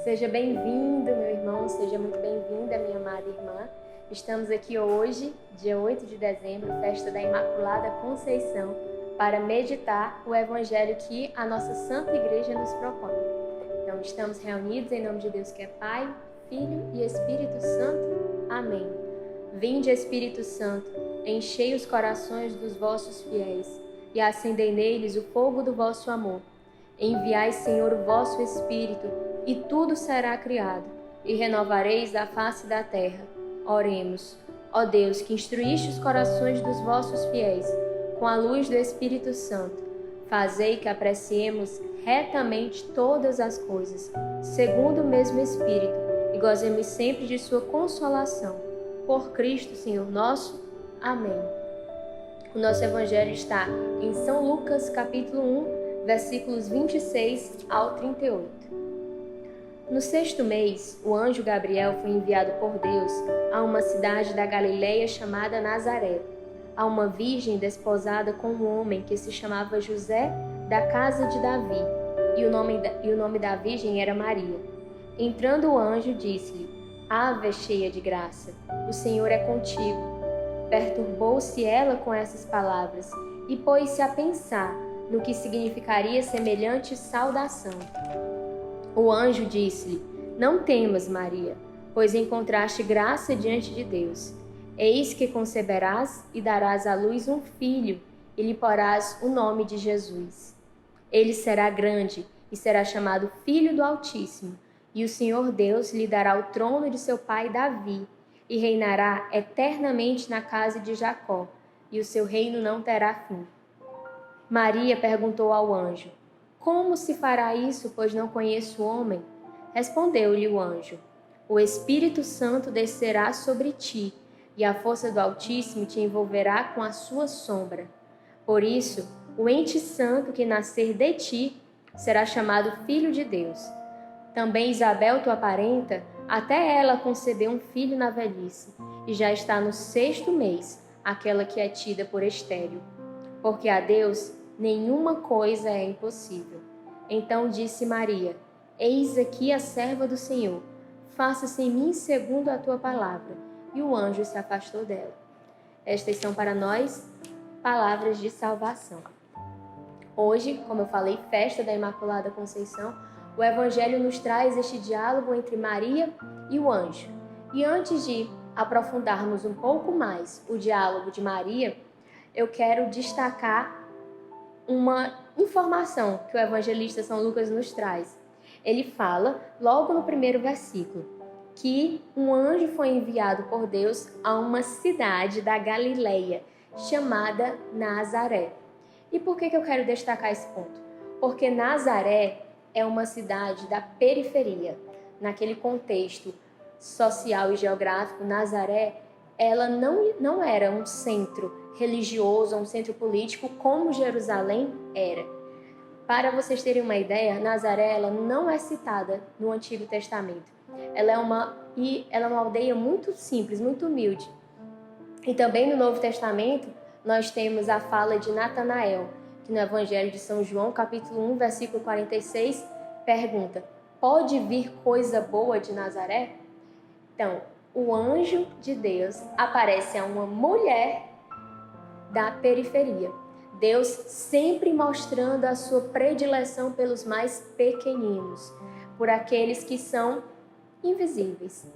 Seja bem-vindo, meu irmão, seja muito bem-vinda, minha amada irmã. Estamos aqui hoje, dia 8 de dezembro, festa da Imaculada Conceição, para meditar o Evangelho que a nossa Santa Igreja nos propõe. Então, estamos reunidos em nome de Deus que é Pai, Filho e Espírito Santo. Amém. Vinde, Espírito Santo, enchei os corações dos vossos fiéis e acendei neles o fogo do vosso amor. Enviai, Senhor, o vosso Espírito, e tudo será criado, e renovareis a face da terra. Oremos. Ó Deus, que instruíste os corações dos vossos fiéis com a luz do Espírito Santo, fazei que apreciemos retamente todas as coisas, segundo o mesmo Espírito, e gozemos sempre de sua consolação. Por Cristo, Senhor nosso. Amém. O nosso Evangelho está em São Lucas, capítulo 1, versículos 26 ao 38. No 6º mês, o anjo Gabriel foi enviado por Deus a uma cidade da Galileia chamada Nazaré, a uma virgem desposada com um homem que se chamava José, da casa de Davi, e o nome da virgem era Maria. Entrando o anjo, disse-lhe: Ave cheia de graça, o Senhor é contigo. Perturbou-se ela com essas palavras e pôs-se a pensar no que significaria semelhante saudação. O anjo disse-lhe: Não temas, Maria, pois encontraste graça diante de Deus. Eis que conceberás e darás à luz um filho, e lhe porás o nome de Jesus. Ele será grande e será chamado Filho do Altíssimo, e o Senhor Deus lhe dará o trono de seu pai Davi, e reinará eternamente na casa de Jacó, e o seu reino não terá fim. Maria perguntou ao anjo: Como se fará isso, pois não conheço o homem? Respondeu-lhe o anjo: O Espírito Santo descerá sobre ti, e a força do Altíssimo te envolverá com a sua sombra. Por isso, o ente santo que nascer de ti será chamado Filho de Deus. Também Isabel, tua parenta, até ela concebeu um filho na velhice, e já está no 6º mês, aquela que é tida por estéril. Porque a Deus nenhuma coisa é impossível. Então disse Maria: Eis aqui a serva do Senhor, faça-se em mim segundo a tua palavra. E o anjo se afastou dela. Estas são para nós palavras de salvação. Hoje, como eu falei, festa da Imaculada Conceição, o Evangelho nos traz este diálogo entre Maria e o anjo. E antes de aprofundarmos um pouco mais o diálogo de Maria, eu quero destacar uma informação que o evangelista São Lucas nos traz. Ele fala, logo no primeiro versículo, que um anjo foi enviado por Deus a uma cidade da Galileia, chamada Nazaré. E por que eu quero destacar esse ponto? Porque Nazaré é uma cidade da periferia. Naquele contexto social e geográfico, Nazaré, ela não era um centro religioso, um centro político como Jerusalém era. Para vocês terem uma ideia, Nazaré ela não é citada no Antigo Testamento. Ela é uma aldeia muito simples, muito humilde. E também no Novo Testamento, nós temos a fala de Natanael, que no Evangelho de São João, capítulo 1, versículo 46, pergunta: Pode vir coisa boa de Nazaré? Então, o anjo de Deus aparece a uma mulher da periferia. Deus sempre mostrando a sua predileção pelos mais pequeninos, por aqueles que são invisíveis.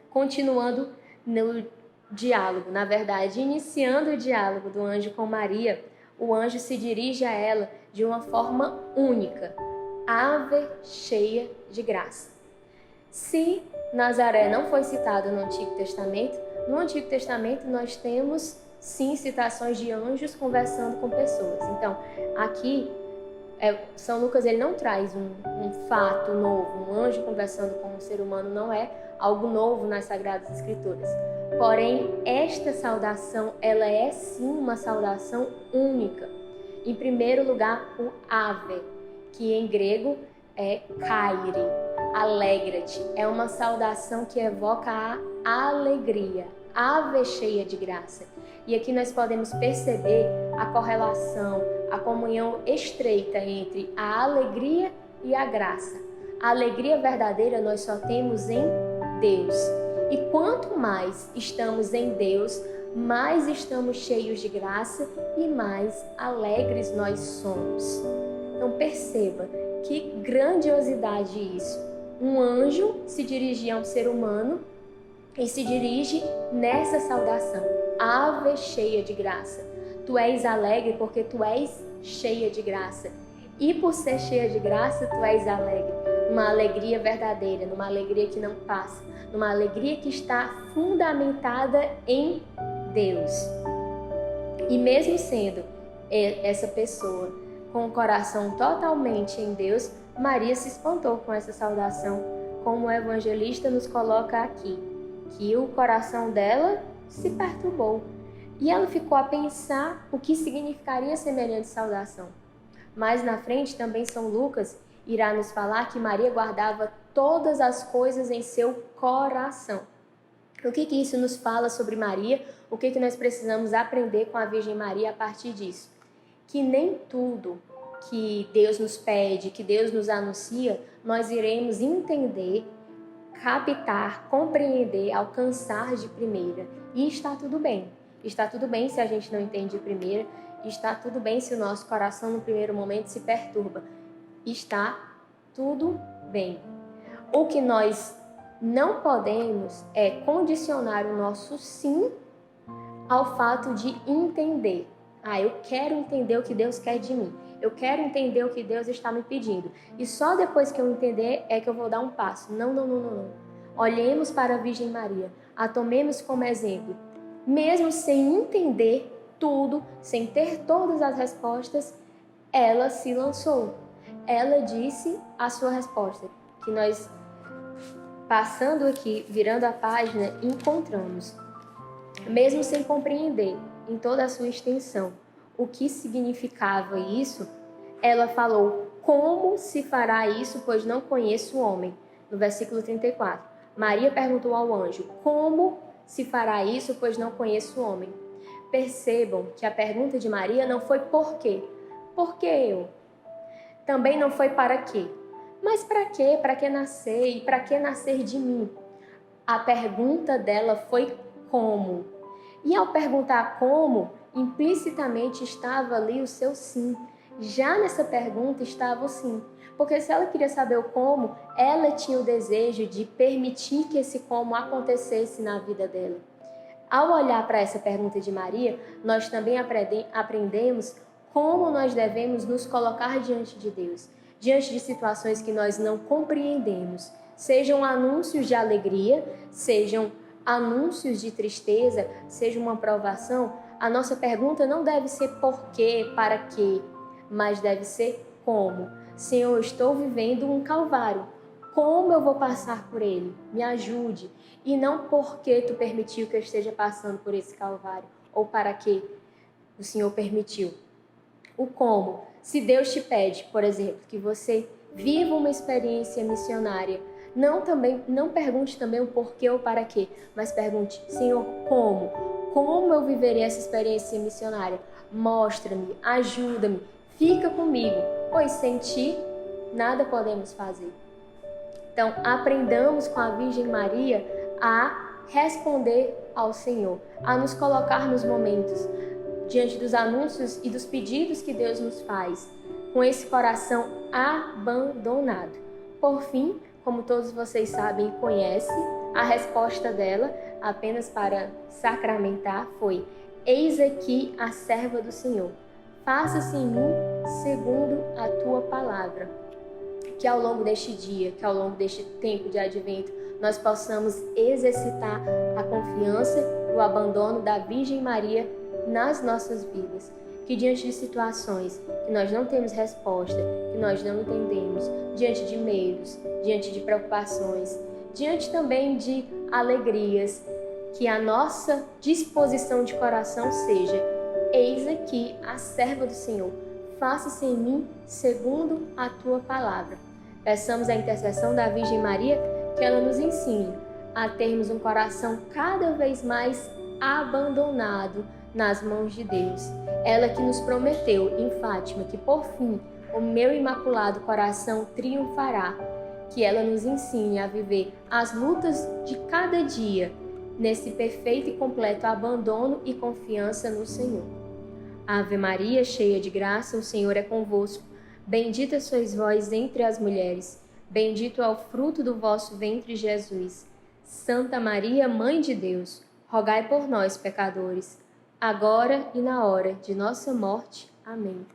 Continuando no diálogo, na verdade, iniciando o diálogo do anjo com Maria, o anjo se dirige a ela de uma forma única: Ave cheia de graça. Se Nazaré não foi citada no Antigo Testamento nós temos sim citações de anjos conversando com pessoas. Então, aqui São Lucas ele não traz um fato novo, um anjo conversando com um ser humano não é algo novo nas Sagradas Escrituras. Porém, esta saudação, ela é sim uma saudação única. Em primeiro lugar, o ave, que em grego é kairi, alegra-te. É uma saudação que evoca a alegria, ave cheia de graça. E aqui nós podemos perceber a correlação, a comunhão estreita entre a alegria e a graça. A alegria verdadeira nós só temos em Deus. E quanto mais estamos em Deus, mais estamos cheios de graça e mais alegres nós somos. Então perceba que grandiosidade isso. Um anjo se dirigir a um ser humano e se dirige nessa saudação. Ave cheia de graça. Tu és alegre porque tu és cheia de graça. E por ser cheia de graça, tu és alegre. Uma alegria verdadeira, numa alegria que não passa, numa alegria que está fundamentada em Deus. E mesmo sendo essa pessoa com o coração totalmente em Deus, Maria se espantou com essa saudação, como o evangelista nos coloca aqui, que o coração dela se perturbou. E ela ficou a pensar o que significaria semelhante saudação. Mais na frente, também São Lucas irá nos falar que Maria guardava todas as coisas em seu coração. O que isso nos fala sobre Maria? O que nós precisamos aprender com a Virgem Maria a partir disso? Que nem tudo que Deus nos pede, que Deus nos anuncia, nós iremos entender, captar, compreender, alcançar de primeira. E está tudo bem. Está tudo bem se a gente não entende de primeira. Está tudo bem se o nosso coração no primeiro momento se perturba. Está tudo bem. O que nós não podemos é condicionar o nosso sim ao fato de entender. Eu quero entender o que Deus quer de mim. Eu quero entender o que Deus está me pedindo. E só depois que eu entender é que eu vou dar um passo. Não. Olhemos para a Virgem Maria. A tomemos como exemplo. Mesmo sem entender tudo, sem ter todas as respostas, ela se lançou. Ela disse a sua resposta, que nós, passando aqui, virando a página, encontramos. Mesmo sem compreender em toda a sua extensão o que significava isso, ela falou: como se fará isso, pois não conheço o homem? No versículo 34. Maria perguntou ao anjo: como se fará isso, pois não conheço o homem? Percebam que a pergunta de Maria não foi por quê? Por que eu? Também não foi para quê? Mas para quê? Para que nascer? E para que nascer de mim? A pergunta dela foi como. E ao perguntar como, implicitamente estava ali o seu sim. Já nessa pergunta estava o sim. Porque se ela queria saber o como, ela tinha o desejo de permitir que esse como acontecesse na vida dela. Ao olhar para essa pergunta de Maria, nós também aprendemos como nós devemos nos colocar diante de Deus, diante de situações que nós não compreendemos, sejam anúncios de alegria, sejam anúncios de tristeza, seja uma provação. A nossa pergunta não deve ser por quê, para quê, mas deve ser como. Senhor, eu estou vivendo um calvário. Como eu vou passar por ele? Me ajude. E não porque tu permitiu que eu esteja passando por esse calvário, ou para que o Senhor permitiu. O como. Se Deus te pede, por exemplo, que você viva uma experiência missionária, não pergunte também o porquê ou para quê, mas pergunte: Senhor, como? Como eu viverei essa experiência missionária? Mostra-me, ajuda-me, fica comigo, pois sem ti nada podemos fazer. Então, aprendamos com a Virgem Maria a responder ao Senhor, a nos colocar nos momentos, diante dos anúncios e dos pedidos que Deus nos faz, com esse coração abandonado. Por fim, como todos vocês sabem e conhecem, a resposta dela, apenas para sacramentar, foi: eis aqui a serva do Senhor, faça-se em mim segundo a tua palavra. Que ao longo deste dia, que ao longo deste tempo de advento, nós possamos exercitar a confiança e o abandono da Virgem Maria nas nossas vidas. Que diante de situações que nós não temos resposta, que nós não entendemos, diante de medos, diante de preocupações, diante também de alegrias, que a nossa disposição de coração seja: eis aqui a serva do Senhor, faça-se em mim segundo a tua palavra. Peçamos a intercessão da Virgem Maria que ela nos ensine a termos um coração cada vez mais abandonado nas mãos de Deus. Ela que nos prometeu em Fátima que por fim o meu imaculado coração triunfará. que ela nos ensine a viver as lutas de cada dia, nesse perfeito e completo abandono e confiança no Senhor. Ave Maria, cheia de graça, o Senhor é convosco. Bendita sois vós entre as mulheres, bendito é o fruto do vosso ventre, Jesus. Santa Maria, Mãe de Deus, rogai por nós, pecadores, agora e na hora de nossa morte. Amém.